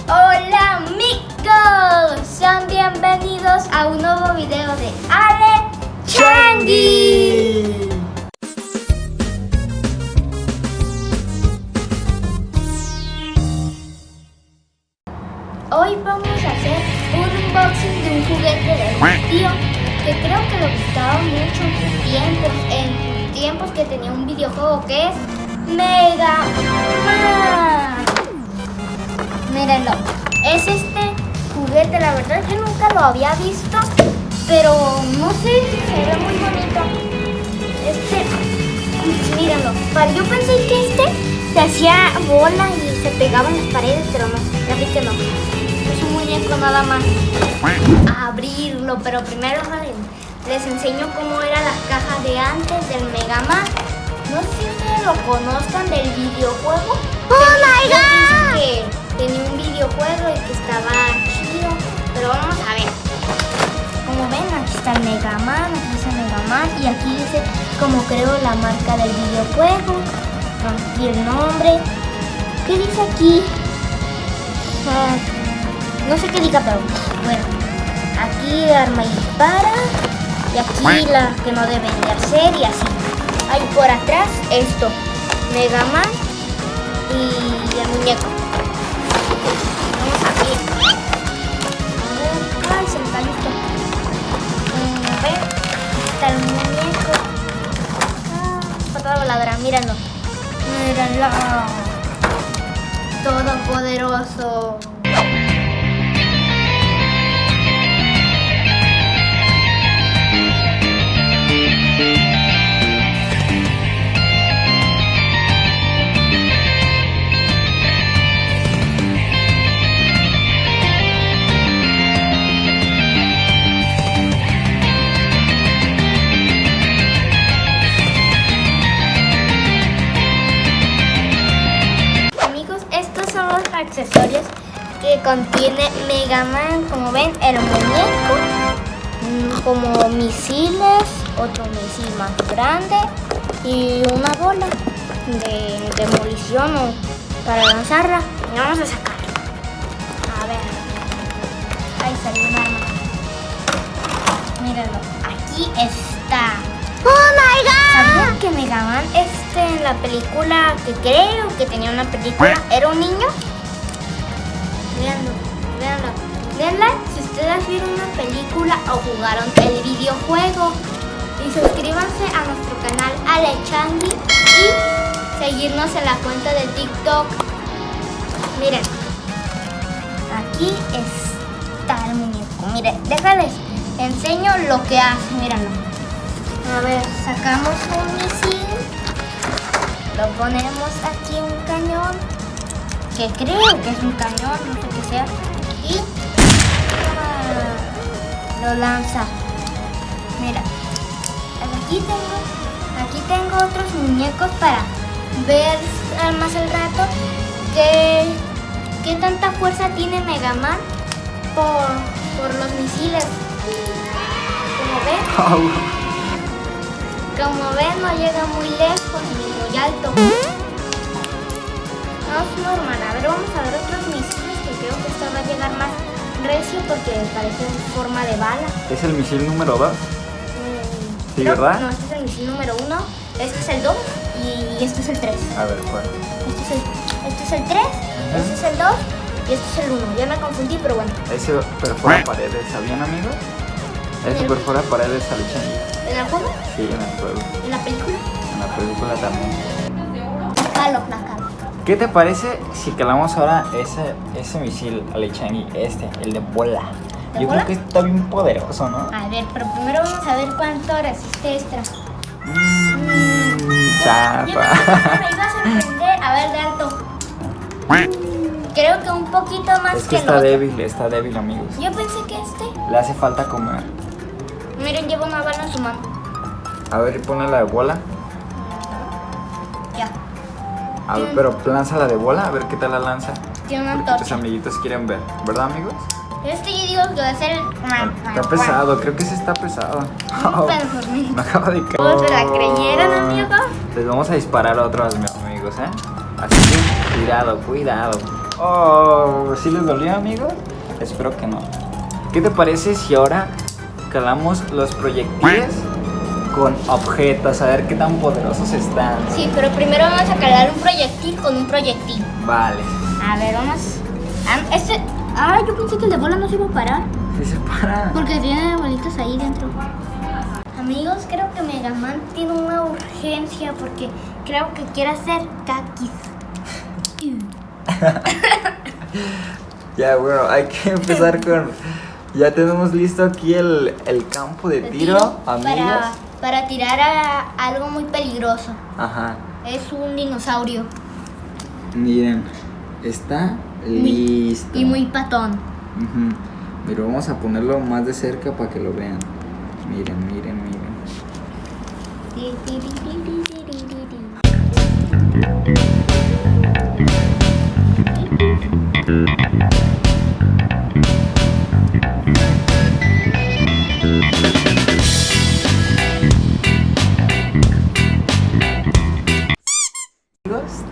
Hola amigos, sean bienvenidos a un nuevo video de Ale Changi. Hoy vamos a hacer un unboxing de un juguete de mi tío que creo que le gustaba mucho en sus tiempos que tenía un videojuego que es Mega Man. Mírenlo, es este juguete, la verdad yo nunca lo había visto, pero no sé, se ve muy bonito. Mírenlo, yo pensé que se hacía bola y se pegaba en las paredes, pero no, ya vi que no. Es un muñeco nada más. A abrirlo, pero primero les enseño cómo eran las cajas de antes del Mega Man. No sé si ustedes lo conozcan del videojuego. ¡Oh my God! Que tenía un videojuego y que estaba chido. Pero vamos a ver. Como ven, aquí está el Mega Man, aquí está el Mega Man. Y aquí dice como creo la marca del videojuego. Aquí el nombre. ¿Qué dice aquí? No sé qué diga, pero bueno. Aquí arma y dispara. Y aquí las que no deben de hacer y así. Hay por atrás esto, Mega Man y el muñeco. Vamos a ver. Ay, se me cayó esto. A ver, está el muñeco. Patada voladora, mírenlo. Mírenlo. Todopoderoso. Accesorios que contiene Mega Man, como ven, el muñeco, como misiles, otro misil más grande y una bola de demolición o para lanzarla. Y vamos a sacar. A ver, ahí salió un arma. Mírenlo, aquí está. ¡Oh my God! ¿Sabían que Mega Man en la película, que creo que tenía una película, era un niño? Veanla si ustedes vieron una película o jugaron el videojuego. Y suscríbanse a nuestro canal Ale Changi y seguirnos en la cuenta de TikTok. Miren, aquí está el muñeco. Miren, déjales enseño lo que hace, mírenlo. A ver, sacamos un misil, lo ponemos aquí en un cañón, que creo que es un cañón, no sé qué sea, y lo lanza. Mira, aquí tengo otros muñecos para ver más al rato qué tanta fuerza tiene Mega Man por los misiles. Como ven, no llega muy lejos ni muy alto. No es normal. A ver, vamos a ver otros misiles que creo que esta va a llegar más recio porque parece en forma de bala. ¿Es el misil número 2? Sí, no, ¿verdad? No, este es el misil número 1, este es el 2 y este es el 3. A ver, ¿cuál? Este es el 3, este es el 2 y este es el 1. Ya me confundí, pero bueno. Ese perfora paredes, ¿sabían, amigos? Ese perfora paredes al Changi. ¿En el juego? Sí, en el juego. ¿En la película? En la película también. Calo. ¿Qué te parece si calamos ahora ese misil al Changi, el de bola? Yo bola? creo que está bien poderoso, ¿no? A ver, pero primero vamos a ver cuánto resiste extra. Chapa. Me iba a sorprender. A ver, de alto. Creo que un poquito más Es que que está el está débil, amigos. Yo pensé que Le hace falta comer. Miren, lleva una bala en su mano. A ver, ponle la de bola. Ya. A ver, pero lánzala de bola, a ver qué tal la lanza. Tiene una Porque tus antorcha. amiguitos quieren ver, ¿verdad, amigos? Yo digo que va a ser el... Está pesado, creo que ese está pesado. Me acaba de caer. ¿Cómo se la creyeron, amigos? Les vamos a disparar a otros amigos, ¿eh? Así que cuidado. Oh, ¿sí les dolió, amigos? Espero que no. ¿Qué te parece si ahora calamos los proyectiles con objetos? A ver qué tan poderosos están. Sí, pero primero vamos a calar un proyectil con un proyectil. Vale. A ver, vamos. Yo pensé que el de bola no se iba a parar. Sí se para. Porque tiene bolitas ahí dentro. Amigos, creo que Mega Man tiene una urgencia porque creo que quiere hacer kakis. Ya, bueno, hay que empezar con... Ya tenemos listo aquí el campo de tiro, amigos. Para tirar a algo muy peligroso. Ajá. Es un dinosaurio. Miren, está listo. Y muy patón. Ujú. Pero vamos a ponerlo más de cerca para que lo vean. Miren, miren, miren.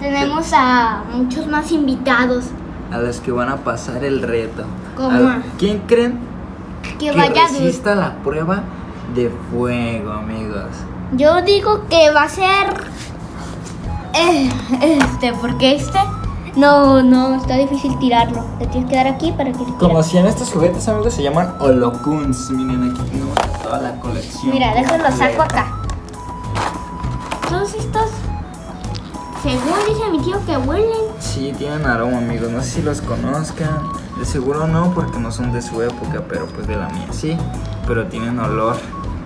Tenemos a muchos más invitados. A los que van a pasar el reto. ¿Cómo? ¿Quién creen Que vaya a resista la prueba de fuego, amigos? Yo digo que va a ser porque no, está difícil tirarlo. Te tienes que dar aquí para que te tire. ¿Conocían estos juguetes, amigos? Se llaman Holocuns. Miren, aquí tenemos toda la colección. Mira, déjalo completa. saco acá. Todos estos, según dice mi tío, que huelen. Sí, tienen aroma, amigos. No sé si los conozcan. De seguro no, porque no son de su época, pero pues de la mía sí. Pero tienen olor.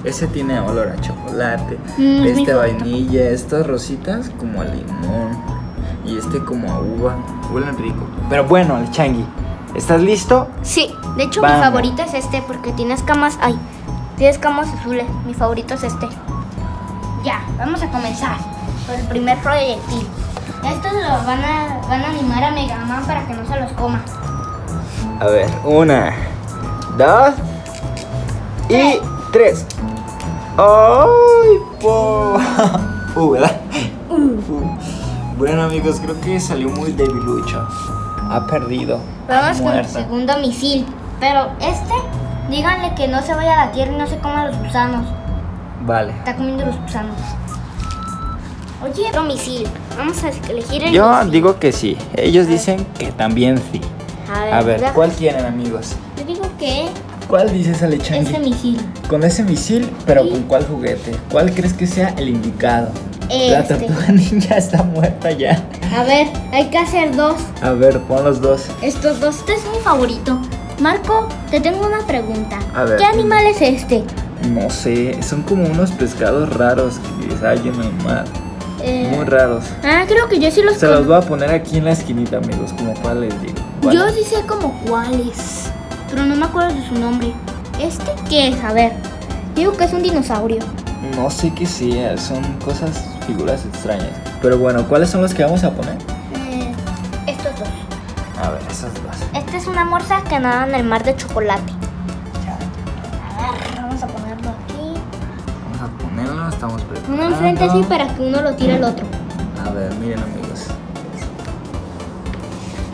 Ese tiene olor a chocolate. Es mi Este favorito. vainilla. Estas rositas como a limón. Y este como a uva. Huelen rico. Pero bueno, el Changi, ¿estás listo? Sí, de hecho Vamos. mi favorito es este porque tiene escamas. Tiene escamas azules. Mi favorito es este. Ya, vamos a comenzar por el primer proyectil. Estos los van a animar a Mega Man para que no se los coma. A ver, 1, 2 y 3. ¡Ay, po! ¿Verdad? Bueno, amigos, creo que salió muy debilucho. Ha perdido. Vamos con el Muerta. segundo misil. Pero díganle que no se vaya a la tierra y no se coma los gusanos. Vale. Está comiendo los gusanos. Oye, otro misil. Vamos a elegir el Yo misil. digo que sí. Ellos dicen que también sí. A ver, ¿verdad? ¿cuál quieren, amigos? Yo digo que ¿Cuál dices, Alechangi? ese misil. Con ese misil, pero Sí. ¿con cuál juguete? ¿Cuál crees que sea el indicado? La Este. tortuga ninja está muerta ya. A ver, hay que hacer dos. A ver, pon los dos. Estos dos. Este es mi favorito. Marco, te tengo una pregunta. A ver. ¿Qué animal es este? No sé, son como unos pescados raros que hay en el mar. Muy raros. Creo que yo sí los Se los voy a poner aquí en la esquinita, amigos, como cuál les digo. ¿Cuál? Yo sí sé como cuáles, pero no me acuerdo de su nombre. ¿Este qué es? A ver, digo que es un dinosaurio. No sé qué sea, son cosas, figuras extrañas. Pero bueno, ¿cuáles son los que vamos a poner? Estos dos. A ver, esos dos. Este es una morsa que nada en el mar de chocolate. A ver, vamos a ponerlo aquí. Vamos a ponerlo, estamos preparando. Uno enfrente así para que uno lo tire al otro. A ver, miren, amigos.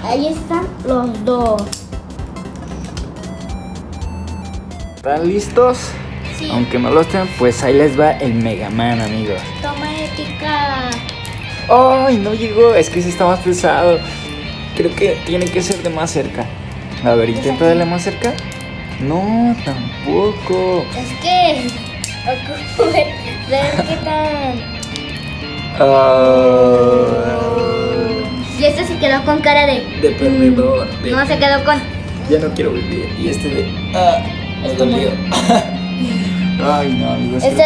Ahí están los dos. ¿Están listos? Sí. Aunque no lo estén, pues ahí les va el Mega Man, amigos. Toma ética. ¡Ay, no llegó! Es que sí está más pesado. Creo que tiene que ser de más cerca. A ver, intenta darle más cerca. No, tampoco. Es que ocurre ver qué tan. Y este se quedó con cara de perdedor. No, se quedó con. Ya no quiero vivir. Y este de. Me Es como- dolió. Ay, no, amigos. Este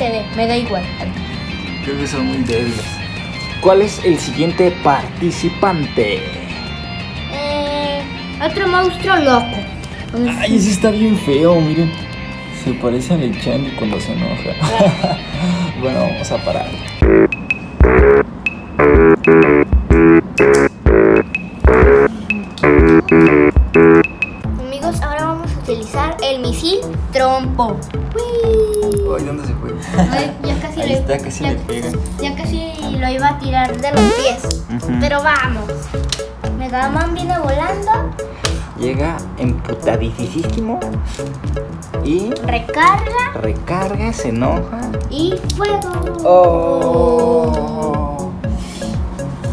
de, me da igual. Creo que son muy débiles. ¿Cuál es el siguiente participante? Otro monstruo loco. Ay, ese está bien feo, miren. Se parece a Alechangi cuando se enoja. Bueno, vamos a parar. Amigos, ahora vamos a utilizar el misil trompo. ¡Uy! Ay, ¿dónde se fue? Ay, ya casi Ahí está, casi ya- le pega. Ya casi lo iba a tirar de los pies. Ujú. Pero vamos. Megaman viene volando. Llega emputadísimo y Recarga se enoja. y fuego. Oh.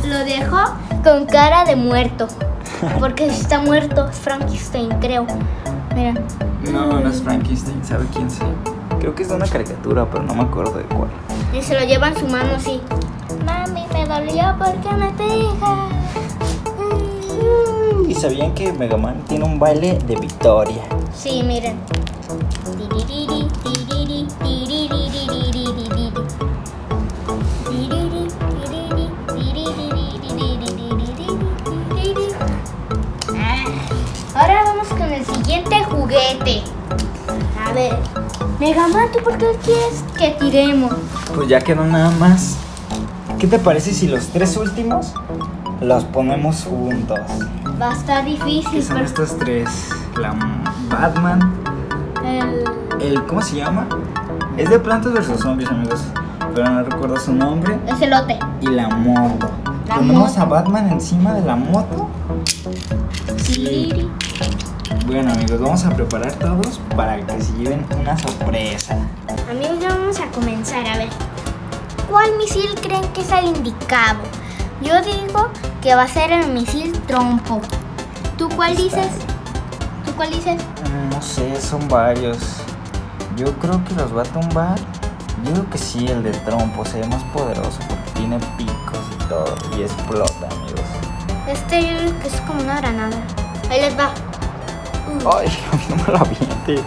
Lo dejó con cara de muerto. Porque está muerto, es Frankenstein, creo. Mira. No, no es Frankenstein, ¿sabe quién sea? Creo que es de una caricatura, pero no me acuerdo de cuál. Y se lo lleva en su mano así. Mami, me dolió porque me pega. ¿Y sabían que Mega Man tiene un baile de victoria? Sí, miren. Tiririri, tiririri, tiririririririririri. Tiririri, tiririri, tiririririririririri. Ahora vamos con el siguiente juguete. A ver, Megaman, ¿tú por qué quieres que tiremos? Pues ya quedó nada más. ¿Qué te parece si los 3 últimos los ponemos juntos? Va a estar ¿Qué difícil, son pero estos 3? La Batman, el ¿cómo se llama? Es de Plantas vs Zombies, amigos, pero no recuerdo su nombre. elote. Y la moto. La ¿Ponemos moto. a Batman encima de la moto? Tiriri. Bueno, amigos, vamos a preparar todos para que se lleven una sorpresa. Amigos, ya vamos a comenzar. A ver, ¿cuál misil creen que es el indicado? Yo digo que va a ser el misil trompo. ¿Tú cuál dices? ¿Tú cuál dices? No sé, son varios. Yo creo que los va a tumbar. Yo creo que sí, el de trompo se ve más poderoso porque tiene picos y todo y explota, amigos. Este yo digo que es como una granada. Ahí les va. Ay, no me lo avientes.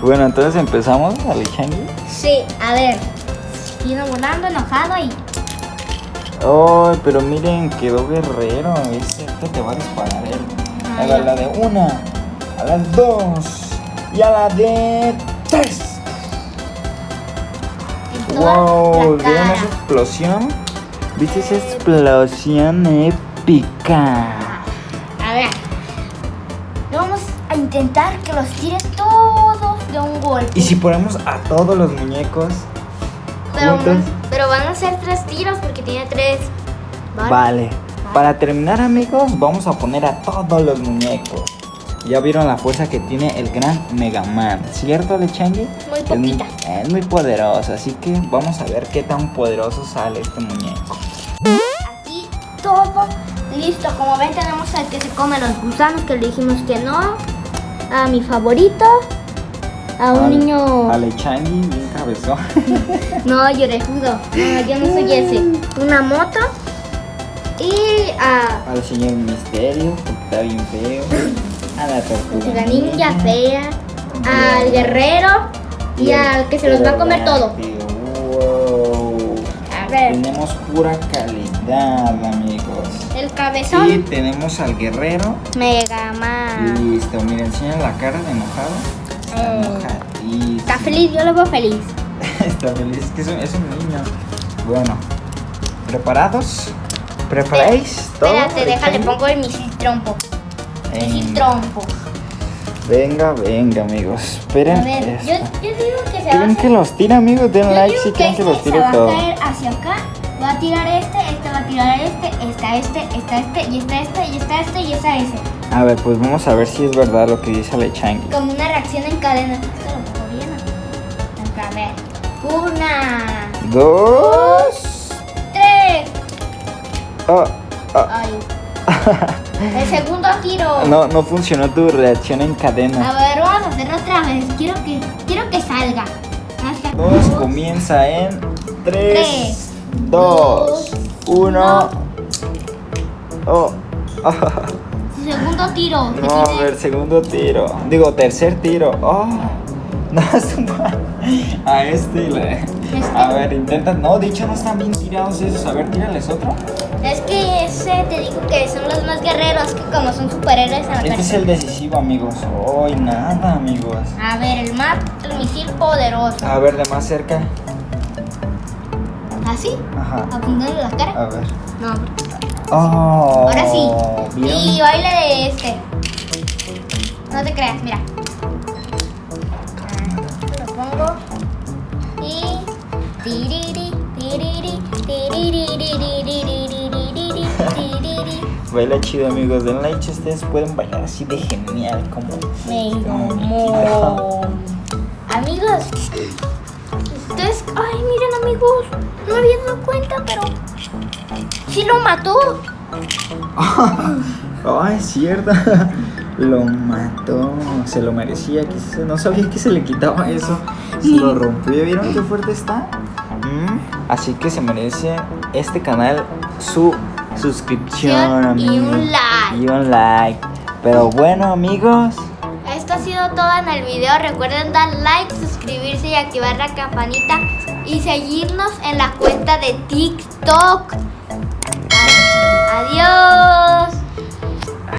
Bueno, entonces empezamos, Alechangi. Sí, a ver. Vino volando enojado y... Ay, pero miren, quedó guerrero. Este te va a disparar él. A la de 1, a las 2 y a la de 3. en toda Wow, la ¿vieron cara. esa explosión? ¿Viste esa explosión épica? A ver. Vamos a intentar que los tires todos de un golpe. ¿Y si ponemos a todos los muñecos juntos? Pero van a ser 3 tiros porque tiene 3. Vale. Para terminar, amigos, vamos a poner a todos los muñecos. Ya vieron la fuerza que tiene el gran Mega Man, ¿cierto, Alechangi? Muy poquita. Es muy poderoso, así que vamos a ver qué tan poderoso sale este muñeco. Aquí todo listo. Como ven, tenemos al que se come los gusanos, que le dijimos que no. A mi favorito. A un niño... Alechangi, bien cabezón. No, yo orejudo. No, yo no soy ese. Una moto. Y a Al señor Misterio, porque está bien feo. A la tortuga la ninja fea. Al guerrero. Y al que se los va a comer todo. Wow. A ver. Tenemos pura calidad, amigos. El Y cabezón. tenemos al guerrero. Megaman. Listo, miren, enseña la cara de enojado. Está enojadísimo. Está feliz, yo lo veo feliz. Está feliz, es que es un niño. Bueno, ¿preparados? ¿Preparáis todo? Espérate, déjale, pongo el misil trompo. Misil trompo. Venga, amigos. Esperen. A ver, yo esto. digo que se va a ¿Quieren que los tire, amigos? Den Yo like digo si quieren que los se tire va a todos. caer hacia acá. Va a tirar este va a tirar este, está este, está este, y está este, y está este, y está ese. A ver, pues vamos a ver si es verdad lo que dice Alechangi. Como una reacción en cadena. Esto lo pongo bien. A ver. 1, 2. 3. Oh, oh. Ay. El segundo tiro. No funcionó tu reacción en A cadena. ver, vamos a hacerlo otra vez. Quiero que salga. Hasta- Todos comienza en 3, Tres, 2, 1. Oh. Segundo tiro. No, a ver, segundo tiro. Digo, tercer tiro. Oh. No, es un a este y le... A ver, intenta. No, de hecho no están bien tirados esos. A ver, tírales otro. Es que ese te digo que son los más guerreros, que como son superhéroes a la Este es el decisivo, amigos. Hoy nada, amigos. A ver, el misil poderoso. A ver, de más cerca. ¿Así? Ajá. Apuntando la cara. A ver. No. Oh. Ahora sí. ¿vieron? Y baile de este. No te creas, mira. Lo pongo. Y. Tiriri, tiriri, tiriri, tiriri, tiriri, tiriri, Baila chido, amigos. Den like, ustedes pueden bailar así de genial como Meiromón. Amigos, ustedes, ay, miren, amigos, no me había dado cuenta, pero sí lo mató. Ay, es cierto. Lo mató. Se lo merecía. No sabía que se le quitaba eso. Se lo rompió. ¿Vieron qué fuerte está? Así que se merece este canal su suscripción, amigos. Y un like. Y un like. Pero bueno, amigos, Esto ha sido todo en el video. Recuerden dar like, suscribirse y activar la campanita. Y seguirnos en la cuenta de TikTok. Adiós.